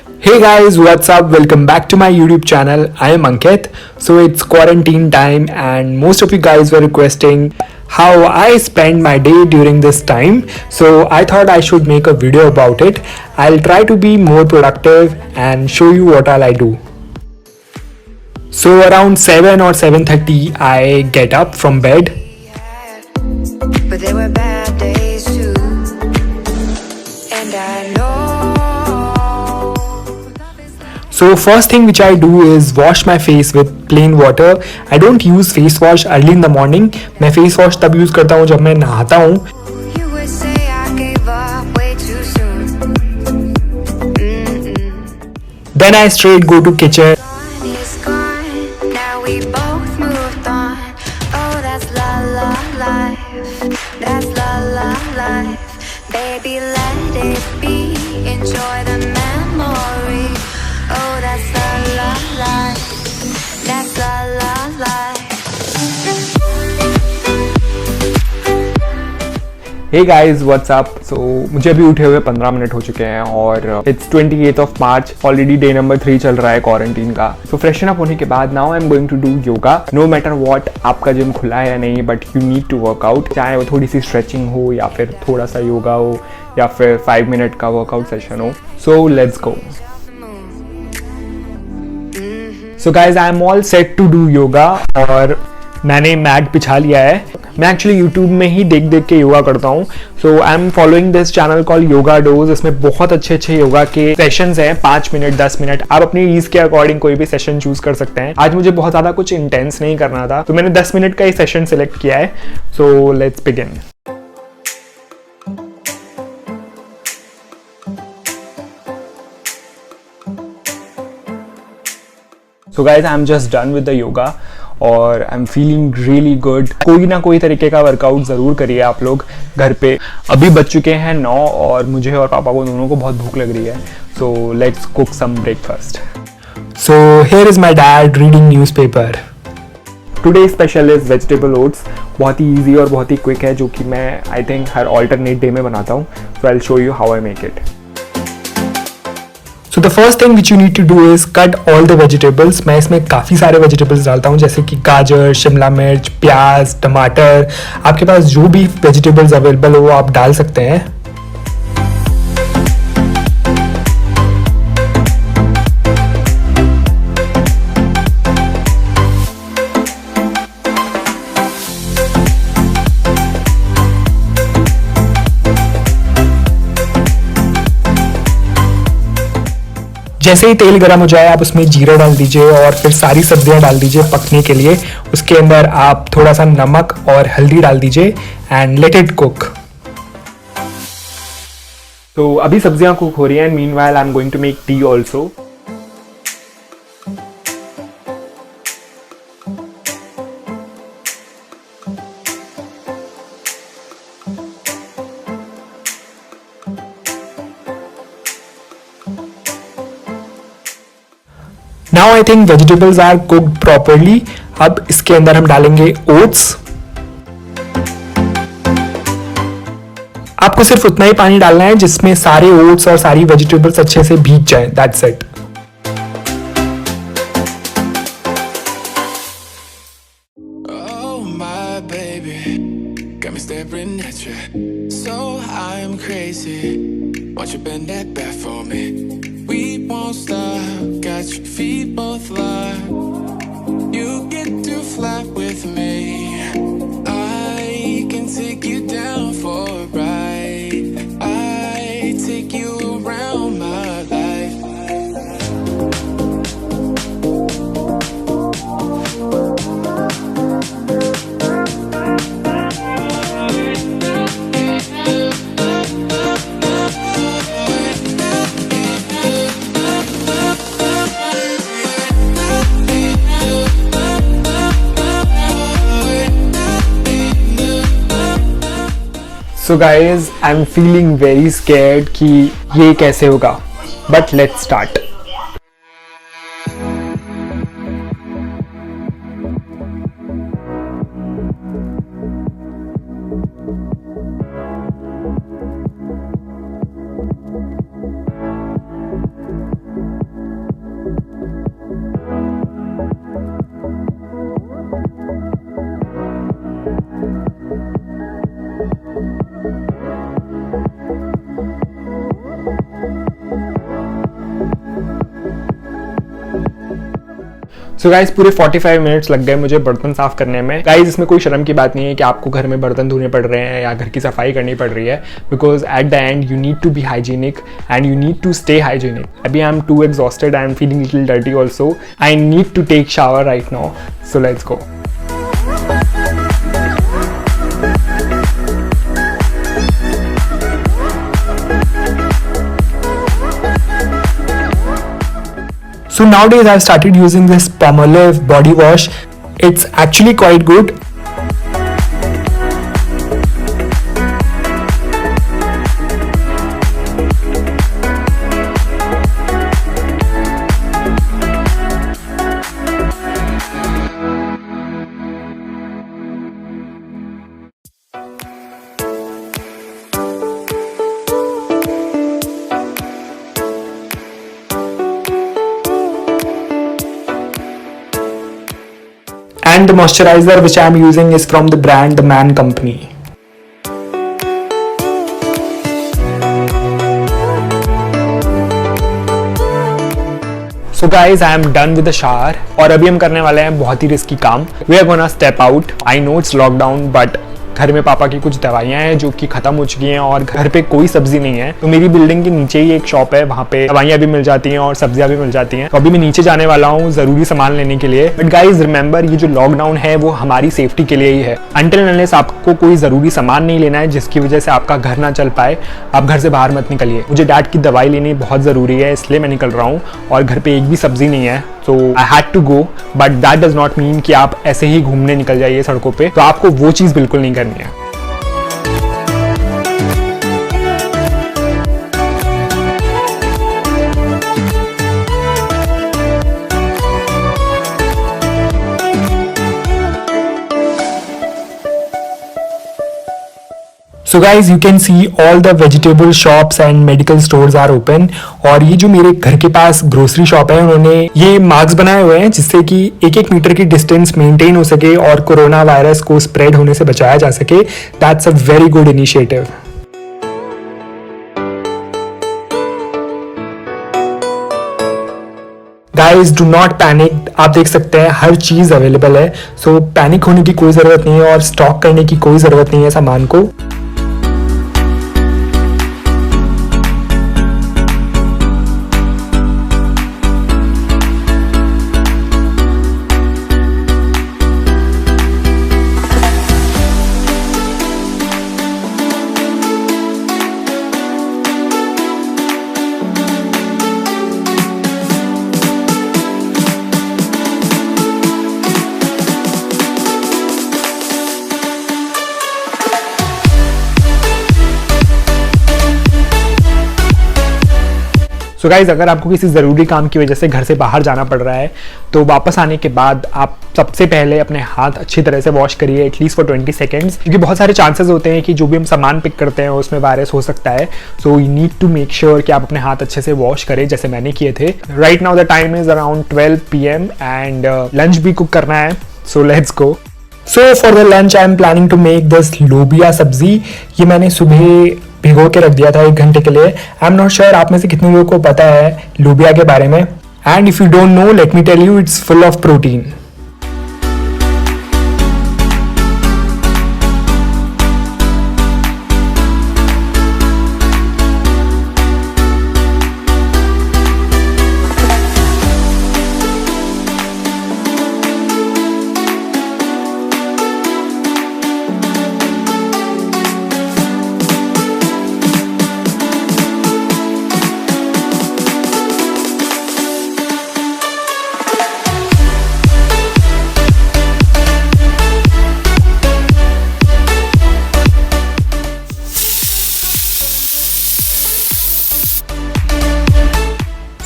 Hey guys, what's up? Welcome back to my YouTube channel. I am Ankit. So it's quarantine time, and most of you guys were requesting how I spend my day during this time. So I thought I should make a video about it. I'll try to be more productive and show you what all I do. So around 7 or 7:30 I get up from bed. But there were bad days too. And I know. So first thing which I do is wash my face with plain water. I don't use face wash early in the morning. मैं face wash तब use करता हूँ जब मैं नहाता हूँ. You would say I gave up way too soon. Then I straight go to kitchen. It's gone. Now we both moved on. Oh, that's la la life. That's la la life. Baby, let it be. Enjoy the memory. Oh, that's la la life. That's la la life. Hey guys, what's up? So मुझे अभी उठे हुए 15 minute हो चुके हैं और it's 28th of March. Already day number 3 चल रहा है क्वारंटीन का. So फ्रेशन अप होने के बाद now I am going to do yoga. No matter what आपका जिम खुला है या नहीं, but you need to workout. चाहे वो थोड़ी सी स्ट्रेचिंग हो या फिर थोड़ा सा योगा हो या फिर 5 मिनट का वर्कआउट सेशन हो. So let's go. So guys I am all set to do yoga और मैंने मैट बिछा लिया है. मैं एक्चुअली यूट्यूब में ही देख देख के योगा करता हूँ. So I am following this channel call yoga dose. इसमें बहुत अच्छे अच्छे योगा के सेशंस हैं, 5 मिनट 10 मिनट. आप अपनी ईज के अकॉर्डिंग कोई भी सेशन चूज कर सकते हैं. आज मुझे बहुत ज़्यादा कुछ इंटेंस नहीं करना था तो मैंने 10 मिनट का ही सेशन सिलेक्ट किया है. So let's begin. So guys, I'm just done with the yoga और आई एम फीलिंग रियली गुड. कोई ना कोई तरीके का वर्कआउट ज़रूर करिए आप लोग घर पे. अभी बज चुके हैं 9 और मुझे और पापा को दोनों को बहुत भूख लग रही है. So let's cook some breakfast. So here is my dad reading newspaper. Today special is vegetable oats. बहुत ही ईजी और बहुत ही क्विक है, जो कि मैं आई थिंक हर ऑल्टरनेट डे में बनाता हूँ. So I will show you how I make it. So the first thing which you need to do is cut all the vegetables. मैं इसमें काफ़ी सारे वेजिटेबल्स डालता हूँ, जैसे कि गाजर, शिमला मिर्च, प्याज, टमाटर. आपके पास जो भी वेजिटेबल्स अवेलेबल हो आप डाल सकते हैं. जैसे ही तेल गर्म हो जाए आप उसमें जीरा डाल दीजिए और फिर सारी सब्जियां डाल दीजिए पकने के लिए. उसके अंदर आप थोड़ा सा नमक और हल्दी डाल दीजिए एंड लेट इट कुक. तो अभी सब्जियां कुक हो रही हैं. Meanwhile I am going to make tea also. Now I think vegetables are cooked properly. अब इसके अंदर हम डालेंगे ओट्स. आपको सिर्फ उतना ही पानी डालना है जिसमें सारे ओट्स और सारी वेजिटेबल्स अच्छे से भीग जाएं. That's it. Oh my baby, got me staring at you. So I'm crazy. Won't you bend that back for me? We won't stop. Got your feet both locked. You get to fly with me. I can take you down for a ride. I take you around my life. So guys, I'm feeling very scared कि ये कैसे होगा. But let's start. So guys पूरे 45 minutes लग गए मुझे बर्तन साफ करने में। गाइज इसमें कोई शर्म की बात नहीं है कि आपको घर में बर्तन धोने पड़ रहे हैं या घर की सफाई करनी पड़ रही है, because at the end you need to be hygienic and you need to stay hygienic. अभी I am too exhausted, I am feeling little dirty also, I need to take shower right now, so let's go. So nowadays I've started using this Palmolive body wash. It's actually quite good. And the moisturizer which I am using is from the brand The Man Company. So guys, I am done with the shower और अभी हम करने वाले हैं बहुत ही risky काम। We are gonna step out. I know it's lockdown, but घर में पापा की कुछ दवाइयाँ हैं जो कि खत्म हो चुकी हैं और घर पे कोई सब्जी नहीं है। तो मेरी बिल्डिंग के नीचे ही एक शॉप है, वहाँ पे दवाइयाँ भी मिल जाती हैं और सब्जियाँ भी मिल जाती हैं। तो अभी मैं नीचे जाने वाला हूँ जरूरी सामान लेने के लिए। बट गाइज रिमेंबर, ये जो लॉकडाउन है वो हमारी सेफ्टी के लिए ही है। अनटिल अनलेस आपको कोई जरूरी सामान नहीं लेना है जिसकी वजह से आपका घर ना चल पाए, आप घर से बाहर मत निकलिए। मुझे डैड की दवाई लेनी बहुत जरूरी है, इसलिए मैं निकल रहा हूँ और घर पे एक भी सब्जी नहीं है। So I had to go, but that does not mean कि आप ऐसे ही घूमने निकल जाइए सड़कों पे। तो आपको वो चीज़ बिल्कुल नहीं करनी है। So guys, you can see all the vegetable shops and medical stores are open. और ये जो मेरे घर के पास ग्रोसरी शॉप है, उन्होंने ये मास्क बनाए हुए हैं जिससे कि 1-1 मीटर की डिस्टेंस मेंटेन हो सके और कोरोना वायरस को स्प्रेड होने से बचाया जा सके। That's a very good initiative. Guys do not panic. आप देख सकते हैं हर चीज़ अवेलेबल है, सो पैनिक होने की कोई ज़रूरत नहीं है और स्टॉक करने की कोई ज़रूरत नहीं है सामान को। सो गाइज, अगर आपको किसी ज़रूरी काम की वजह से घर से बाहर जाना पड़ रहा है तो वापस आने के बाद आप सबसे पहले अपने हाथ अच्छी तरह से वॉश करिए, एटलीस्ट फॉर 20 सेकेंड्स, क्योंकि बहुत सारे चांसेस होते हैं कि जो भी हम सामान पिक करते हैं उसमें वायरस हो सकता है। So you need to make sure कि आप अपने हाथ अच्छे से वॉश करें, जैसे मैंने किए थे। Right now the time is around 12 PM and lunch भी कुक करना है, so let's go. So for the lunch I am planning to make this lobia sabzi. ये मैंने सुबह भिगो के रख दिया था 1 घंटे के लिए। आई एम नॉट श्योर आप में से कितने लोगों को पता है लोबिया के बारे में, and if you don't know, let me tell you, it's full of protein.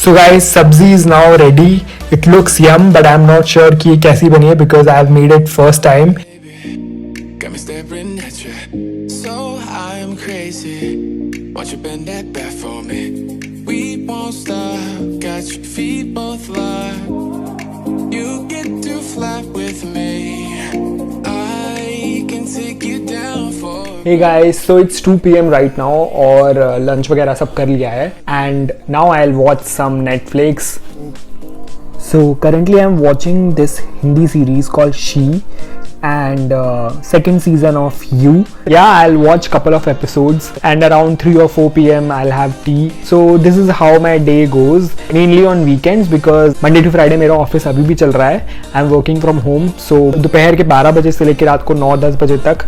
So guys, sabzi is now ready. It looks yum, but I'm not sure कि ये कैसी बनी है because I have made it first time. Got me staring at you, so I'm crazy. Watch you bend that back for me. We won't stop. Got your feet both locked. You get to fly with me. I can take you down for. Hey guys, so it's 2 PM right now और lunch वगैरह सब कर लिया है, and now I'll watch some Netflix. So currently I'm watching this Hindi series called She and second season of You. Yeah, I'll watch couple of episodes and around 3 or 4 p.m. I'll have tea. So this is how my day goes, mainly on weekends because Monday to Friday मेरा office अभी भी चल रहा है. I'm working from home. So दोपहर के 12 बजे से लेकर रात को 9-10 बजे तक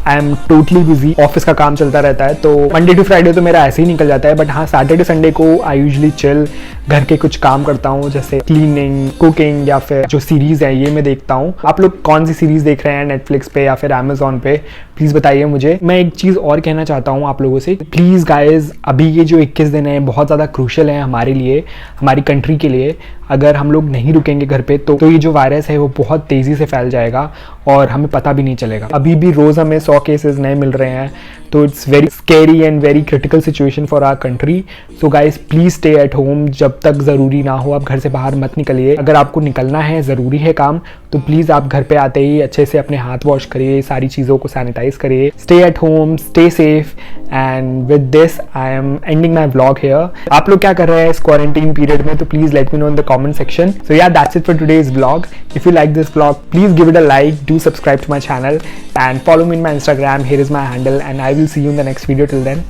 I am totally busy. Office का काम चलता रहता है तो मंडे टू फ्राइडे तो मेरा ऐसे ही निकल जाता है. बट हाँ, सैटरडे संडे को आई यूजली चिल, घर के कुछ काम करता हूँ जैसे क्लीनिंग, कुकिंग या फिर जो सीरीज है ये मैं देखता हूँ. आप लोग कौन सी सीरीज देख रहे हैं नेटफ्लिक्स पे या फिर अमेजोन पे, प्लीज़ बताइए मुझे. मैं एक चीज़ और कहना चाहता हूँ आप लोगों से, प्लीज़ गाइज अभी ये जो 21 दिन है बहुत ज़्यादा क्रूशल है हमारे लिए, हमारी कंट्री के लिए. अगर हम लोग नहीं रुकेंगे घर पे तो ये जो वायरस है वो बहुत तेज़ी से फैल जाएगा और हमें पता भी नहीं चलेगा. अभी भी रोज़ हमें 100 केसेस नए मिल रहे हैं तो it's very scary and very critical situation for our country. So guys please stay at home जब तक ज़रूरी ना हो. आप घर से बाहर मत निकलिए. अगर आपको निकलना है, ज़रूरी है काम, तो प्लीज़ आप घर पे आते ही अच्छे से अपने हाथ वॉश करिए, सारी चीज़ों को सैनिटाइज करिए. Stay at home, stay safe and with this I am ending my vlog here. आप लोग क्या कर रहे हैं इस क्वारंटीन पीरियड में, तो please let me know in the comment section. So yeah, that's it for today's vlog. If you like this vlog, please give it a like, do subscribe to my channel and follow me in my Instagram. Here is my handle and I will see you in the next video. Till then,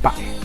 bye.